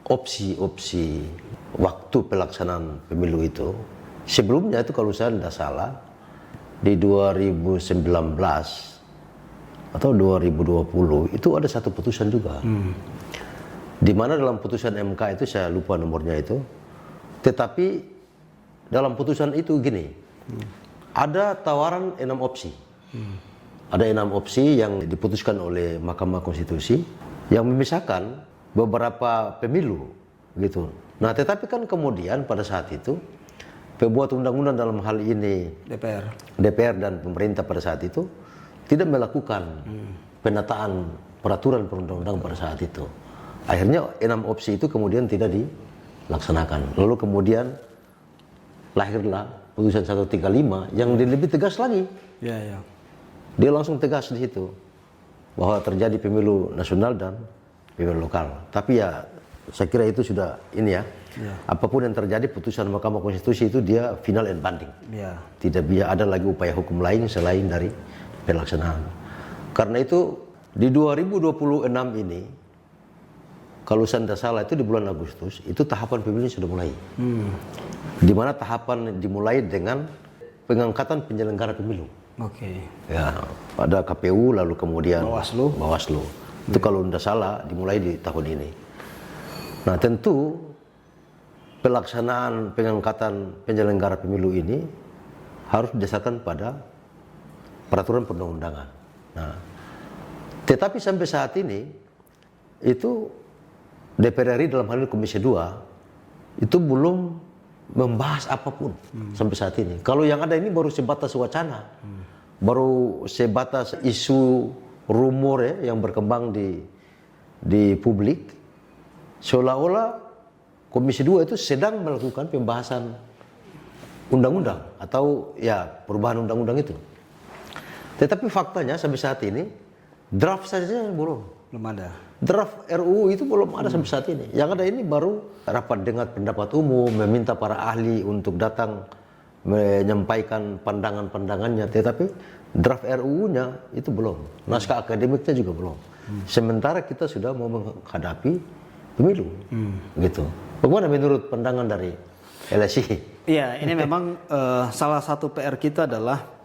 opsi-opsi waktu pelaksanaan pemilu itu, sebelumnya itu kalau saya tidak salah di 2019 atau 2020 itu ada satu putusan juga, di mana dalam putusan MK itu saya lupa nomornya itu, tetapi dalam putusan itu gini, ada tawaran 6 opsi, ada 6 opsi yang diputuskan oleh Mahkamah Konstitusi yang memisahkan beberapa pemilu, gitu. Nah, tetapi kan kemudian pada saat itu pembuat undang-undang dalam hal ini DPR dan pemerintah pada saat itu tidak melakukan penataan peraturan perundang-undangan pada saat itu. Akhirnya 6 opsi itu kemudian tidak dilaksanakan. Lalu kemudian lahirlah putusan 135 yang lebih tegas lagi. Dia langsung tegas di situ bahwa terjadi pemilu nasional dan pemilu lokal. Tapi ya saya kira itu sudah ini ya. Apapun yang terjadi putusan Mahkamah Konstitusi itu dia final and binding. Tidak bisa ada lagi upaya hukum lain selain dari pelaksanaan. Karena itu di 2026 ini, kalau saya tidak salah itu di bulan Agustus, itu tahapan pemilu sudah mulai. Di mana tahapan dimulai dengan pengangkatan penyelenggara pemilu. Ya, ada KPU lalu kemudian Bawaslu. Itu kalau tidak salah dimulai di tahun ini. Nah, tentu pelaksanaan pengangkatan penyelenggara pemilu ini harus didasarkan pada peraturan perundang-undangan. Nah, tetapi sampai saat ini itu DPR RI dalam hal ini Komisi 2 itu belum membahas apapun sampai saat ini. Kalau yang ada ini baru sebatas wacana, baru sebatas isu rumor ya yang berkembang di publik, seolah-olah Komisi 2 itu sedang melakukan pembahasan undang-undang atau ya perubahan undang-undang itu. Tetapi faktanya sampai saat ini draft saja belum ada. Draft RUU itu belum ada sampai saat ini. Yang ada ini baru rapat dengar pendapat umum, meminta para ahli untuk datang menyampaikan pandangan-pandangannya. Tetapi draft RUU-nya itu belum. Naskah akademiknya juga belum. Sementara kita sudah mau menghadapi pemilu, gitu. Bagaimana menurut pandangan dari LSI? Iya, ini memang salah satu PR kita adalah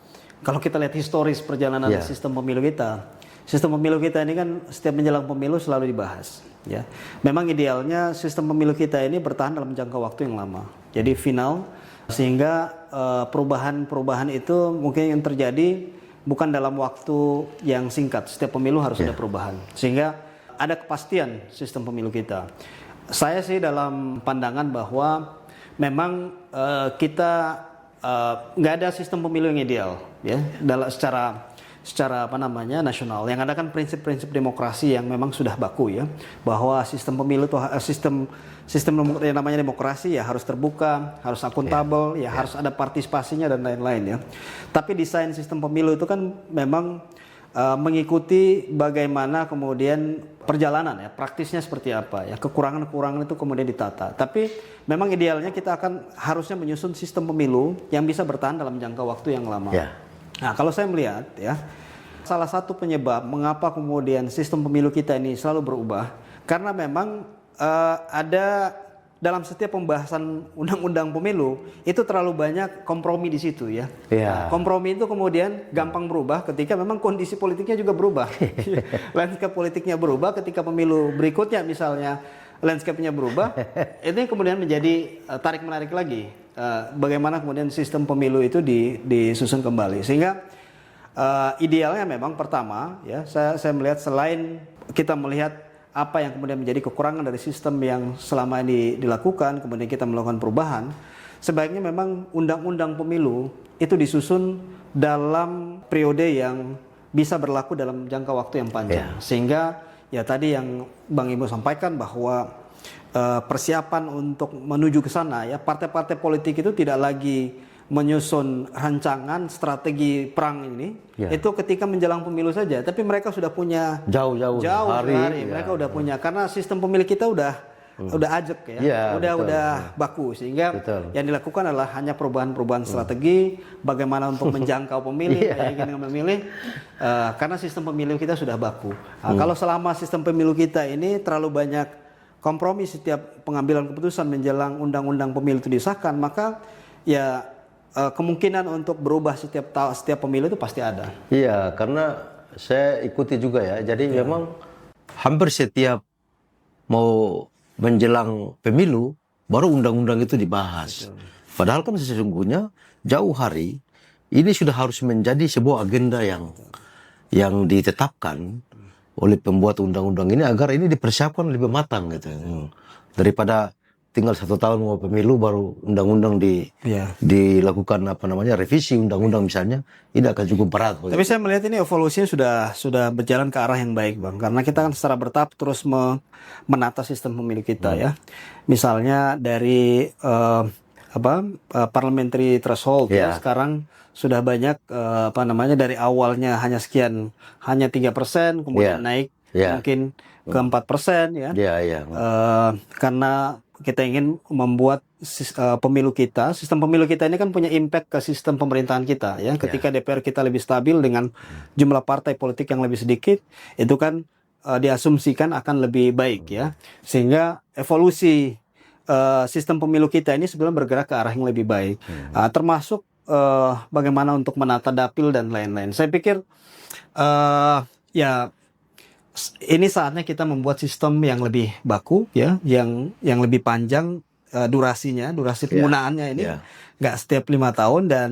kalau kita lihat historis perjalanan sistem pemilu kita. Sistem pemilu kita ini kan setiap menjelang pemilu selalu dibahas. Ya, memang idealnya sistem pemilu kita ini bertahan dalam jangka waktu yang lama. Jadi final, sehingga perubahan-perubahan itu mungkin yang terjadi bukan dalam waktu yang singkat. Setiap pemilu harus ada perubahan, sehingga ada kepastian sistem pemilu kita. Saya sih dalam pandangan bahwa memang kita nggak ada sistem pemilu yang ideal, ya, dalam secara apa namanya nasional. Yang ada kan prinsip-prinsip demokrasi yang memang sudah baku ya, bahwa sistem pemilu itu sistem yang namanya demokrasi ya harus terbuka, harus akuntabel, harus ada partisipasinya dan lain-lain ya. Tapi desain sistem pemilu itu kan memang mengikuti bagaimana kemudian perjalanan ya, praktisnya seperti apa ya, kekurangan-kekurangan itu kemudian ditata. Tapi memang idealnya kita akan harusnya menyusun sistem pemilu yang bisa bertahan dalam jangka waktu yang lama. Nah, kalau saya melihat ya, salah satu penyebab mengapa kemudian sistem pemilu kita ini selalu berubah, karena memang ada dalam setiap pembahasan undang-undang pemilu itu terlalu banyak kompromi di situ ya. Iya. Kompromi itu kemudian gampang berubah ketika memang kondisi politiknya juga berubah. Landscape politiknya berubah ketika pemilu berikutnya misalnya landscape-nya berubah, ini kemudian menjadi tarik-menarik lagi. Bagaimana kemudian sistem pemilu itu disusun kembali. Sehingga idealnya memang pertama ya saya melihat selain kita melihat apa yang kemudian menjadi kekurangan dari sistem yang selama ini dilakukan, kemudian kita melakukan perubahan, sebaiknya memang undang-undang pemilu itu disusun dalam periode yang bisa berlaku dalam jangka waktu yang panjang. Sehingga ya tadi yang Bang Ibu sampaikan bahwa persiapan untuk menuju ke sana ya, partai-partai politik itu tidak lagi menyusun rancangan strategi perang ini itu ketika menjelang pemilu saja, tapi mereka sudah punya jauh hari mereka udah punya, karena sistem pemilu kita udah ajak ya, udah baku, sehingga yang dilakukan adalah hanya perubahan-perubahan strategi bagaimana untuk menjangkau pemilih, ingin memilih, karena sistem pemilu kita sudah baku. Nah, kalau selama sistem pemilu kita ini terlalu banyak kompromi setiap pengambilan keputusan menjelang undang-undang pemilu itu disahkan, maka ya kemungkinan untuk berubah setiap pemilu itu pasti ada. Iya, karena saya ikuti juga ya. Jadi memang hampir setiap mau menjelang pemilu baru undang-undang itu dibahas. Padahal kan sesungguhnya jauh hari ini sudah harus menjadi sebuah agenda yang ditetapkan oleh pembuat undang-undang ini agar ini dipersiapkan lebih matang gitu. Daripada tinggal 1 tahun mau pemilu baru undang-undang dilakukan revisi undang-undang misalnya, ini akan cukup berat. Tapi saya melihat ini evolusinya sudah berjalan ke arah yang baik, Bang, karena kita kan secara bertahap terus menata sistem pemilu kita ya. Misalnya dari parliamentary threshold ya, sekarang sudah banyak dari awalnya hanya 3%, kemudian naik mungkin ke 4% ya. Karena kita ingin membuat sistem pemilu kita ini kan punya impact ke sistem pemerintahan kita ya. Ketika DPR kita lebih stabil dengan jumlah partai politik yang lebih sedikit, itu kan diasumsikan akan lebih baik ya. Sehingga evolusi sistem pemilu kita ini sebenarnya bergerak ke arah yang lebih baik. Termasuk bagaimana untuk menata dapil dan lain-lain. Saya pikir ini saatnya kita membuat sistem yang lebih baku ya, yang lebih panjang durasi penggunaannya ini nggak setiap 5 tahun, dan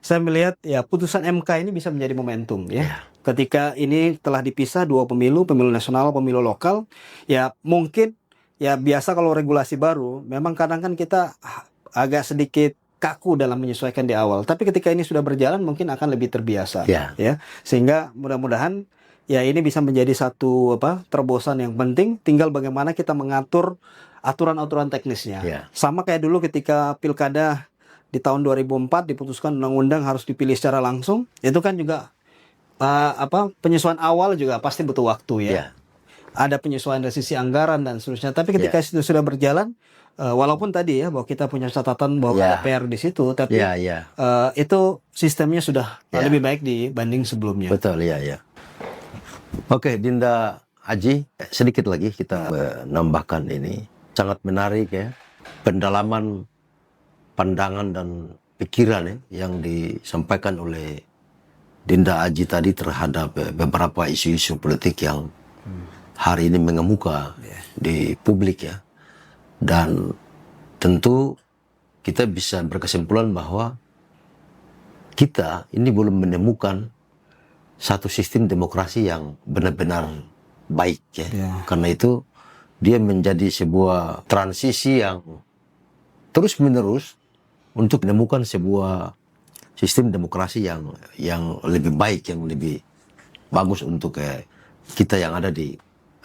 saya melihat ya putusan MK ini bisa menjadi momentum ya. Ketika ini telah dipisah 2 pemilu nasional, pemilu lokal, ya mungkin ya biasa kalau regulasi baru memang kadang kan kita agak sedikit kaku dalam menyesuaikan di awal, tapi ketika ini sudah berjalan mungkin akan lebih terbiasa ya, sehingga mudah-mudahan ya ini bisa menjadi satu terobosan yang penting. Tinggal bagaimana kita mengatur aturan-aturan teknisnya. Sama kayak dulu ketika pilkada di tahun 2004 diputuskan undang-undang harus dipilih secara langsung. Itu kan juga penyesuaian awal juga pasti butuh waktu ya. Ada penyesuaian dari sisi anggaran dan seterusnya. Tapi ketika itu sudah berjalan, walaupun tadi ya bahwa kita punya catatan bahwa ada PR di situ, tapi itu sistemnya sudah lebih baik dibanding sebelumnya. Betul ya. Oke, Dinda Aji, sedikit lagi kita menambahkan ini. Sangat menarik ya, pendalaman pandangan dan pikiran yang disampaikan oleh Dinda Aji tadi terhadap beberapa isu-isu politik yang hari ini mengemuka di publik ya. Dan tentu kita bisa berkesimpulan bahwa kita ini belum menemukan satu sistem demokrasi yang benar-benar baik ya. Karena itu dia menjadi sebuah transisi yang terus-menerus untuk menemukan sebuah sistem demokrasi yang lebih baik, yang lebih bagus untuk kita yang ada di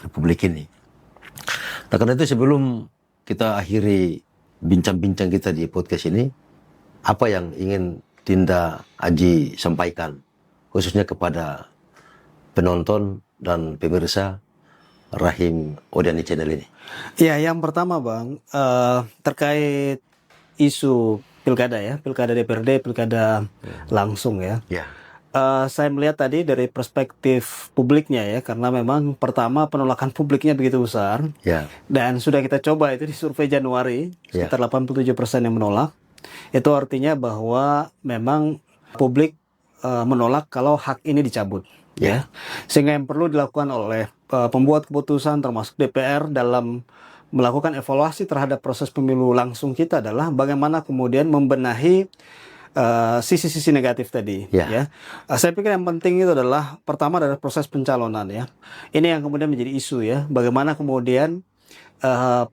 Republik ini. Nah, karena itu sebelum kita akhiri bincang-bincang kita di podcast ini, apa yang ingin Dinda Aji sampaikan khususnya kepada penonton dan pemirsa Rahim Odiani Channel ini? Ya, yang pertama Bang, terkait isu pilkada ya, pilkada DPRD, pilkada langsung ya. Saya melihat tadi dari perspektif publiknya ya, karena memang pertama penolakan publiknya begitu besar, Ya. dan sudah kita coba itu di survei Januari, sekitar 87% yang menolak. Itu artinya bahwa memang publik menolak kalau hak ini dicabut, ya. Sehingga yang perlu dilakukan oleh pembuat keputusan termasuk DPR dalam melakukan evaluasi terhadap proses pemilu langsung kita adalah bagaimana kemudian membenahi sisi-sisi negatif tadi, ya. Saya pikir yang penting itu adalah pertama adalah proses pencalonan, ya. Ini yang kemudian menjadi isu, ya. Bagaimana kemudian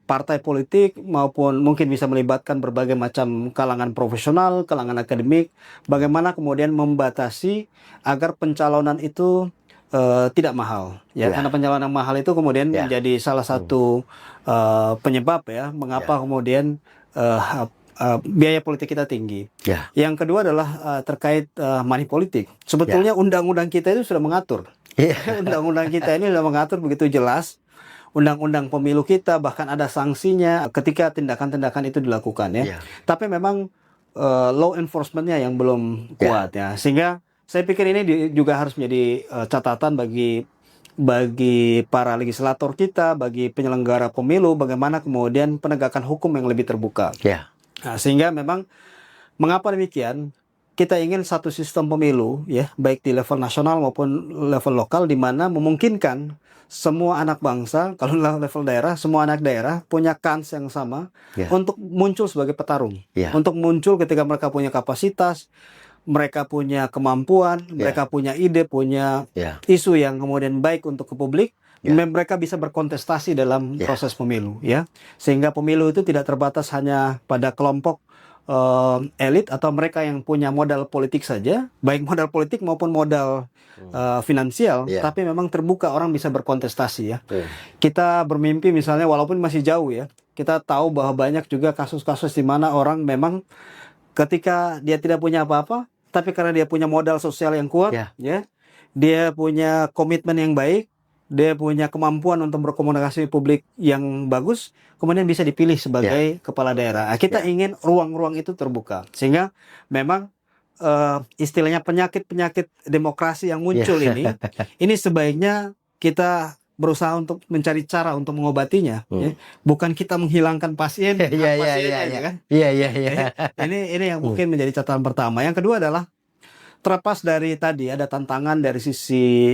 partai politik maupun mungkin bisa melibatkan berbagai macam kalangan profesional, kalangan akademik, bagaimana kemudian membatasi agar pencalonan itu tidak mahal, ya. Karena pencalonan mahal itu kemudian menjadi salah satu penyebab, ya, mengapa kemudian biaya politik kita tinggi. Yang kedua adalah terkait money politik. Sebetulnya undang-undang kita itu sudah mengatur. Undang-undang kita ini sudah mengatur begitu jelas. Undang-undang pemilu kita bahkan ada sanksinya ketika tindakan-tindakan itu dilakukan, ya. Tapi memang law enforcementnya yang belum kuat, ya. Sehingga saya pikir ini juga harus menjadi catatan bagi para legislator kita, bagi penyelenggara pemilu, bagaimana kemudian penegakan hukum yang lebih terbuka. Nah, sehingga memang mengapa demikian? Kita ingin satu sistem pemilu, ya, baik di level nasional maupun level lokal, di mana memungkinkan semua anak bangsa, kalau level daerah, semua anak daerah punya kans yang sama untuk muncul sebagai petarung, untuk muncul ketika mereka punya kapasitas, mereka punya kemampuan, mereka punya ide, punya isu yang kemudian baik untuk ke publik. Mereka bisa berkontestasi dalam proses pemilu, ya, sehingga pemilu itu tidak terbatas hanya pada kelompok elit atau mereka yang punya modal politik saja, baik modal politik maupun modal finansial, tapi memang terbuka, orang bisa berkontestasi, ya. Kita bermimpi misalnya walaupun masih jauh, ya, kita tahu bahwa banyak juga kasus-kasus di mana orang memang ketika dia tidak punya apa-apa, tapi karena dia punya modal sosial yang kuat, ya, dia punya komitmen yang baik, dia punya kemampuan untuk berkomunikasi publik yang bagus, kemudian bisa dipilih sebagai kepala daerah. Nah, kita ingin ruang-ruang itu terbuka, sehingga memang istilahnya penyakit-penyakit demokrasi yang muncul ini sebaiknya kita berusaha untuk mencari cara untuk mengobatinya, ya. Bukan kita menghilangkan pasien, Ini yang mungkin menjadi catatan pertama. Yang kedua adalah terlepas dari tadi ada tantangan dari sisi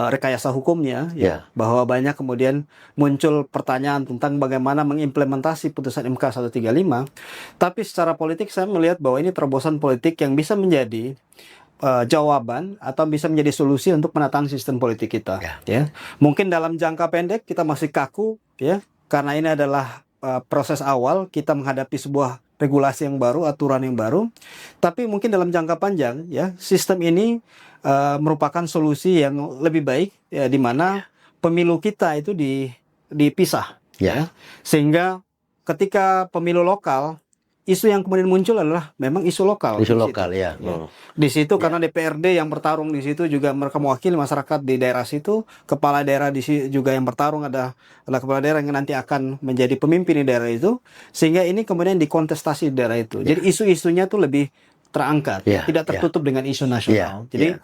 rekayasa hukumnya, ya, bahwa banyak kemudian muncul pertanyaan tentang bagaimana mengimplementasi putusan MK 135. Tapi secara politik saya melihat bahwa ini terobosan politik yang bisa menjadi jawaban atau bisa menjadi solusi untuk penataan sistem politik kita, ya. Mungkin dalam jangka pendek kita masih kaku, ya, karena ini adalah proses awal kita menghadapi sebuah regulasi yang baru, aturan yang baru. Tapi mungkin dalam jangka panjang, ya, sistem ini merupakan solusi yang lebih baik, ya, di mana pemilu kita itu dipisah, ya. Sehingga ketika pemilu lokal, isu yang kemudian muncul adalah memang isu lokal. Isu lokal, ya. Di situ karena DPRD yang bertarung di situ juga mereka mewakili masyarakat di daerah situ, kepala daerah di situ juga yang bertarung adalah kepala daerah yang nanti akan menjadi pemimpin di daerah itu, sehingga ini kemudian dikontestasi di daerah itu. Jadi isu-isunya tuh lebih terangkat, tidak tertutup dengan isu nasional. Jadi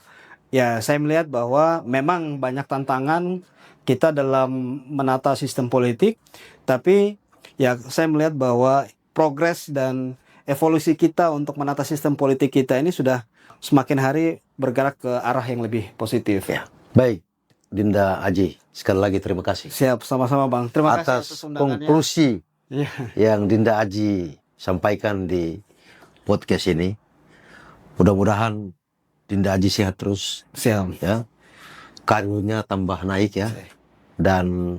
ya saya melihat bahwa memang banyak tantangan kita dalam menata sistem politik, tapi ya saya melihat bahwa progres dan evolusi kita untuk menata sistem politik kita ini sudah semakin hari bergerak ke arah yang lebih positif. Baik, Dinda Aji, sekali lagi terima kasih. Siap, sama-sama Bang. Terima kasih atas konklusi yang Dinda Aji sampaikan di podcast ini. Mudah-mudahan Dinda Aji sehat terus. Siap. Ya, karirnya tambah naik, ya, dan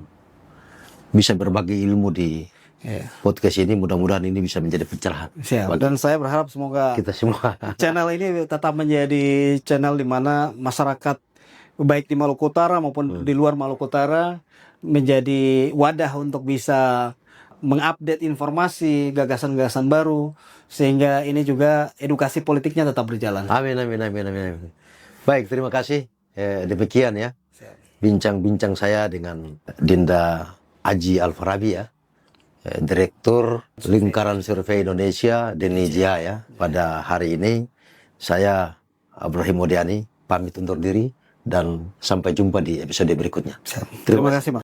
bisa berbagi ilmu di podcast ini. Mudah-mudahan ini bisa menjadi pencerahan. Siap. Dan saya berharap semoga kita semua channel ini tetap menjadi channel di mana masyarakat baik di Maluku Utara maupun di luar Maluku Utara menjadi wadah untuk bisa mengupdate informasi, gagasan-gagasan baru, sehingga ini juga edukasi politiknya tetap berjalan. Amin, amin, amin, amin, amin. Baik, terima kasih. Demikian, ya, bincang-bincang saya dengan Dinda Aji Alfarabi, ya, Direktur Lingkaran Survei Indonesia, DNIJA, ya. Pada hari ini saya Ibrahim Modiani pamit undur diri dan sampai jumpa di episode berikutnya. Terima kasih, Mas.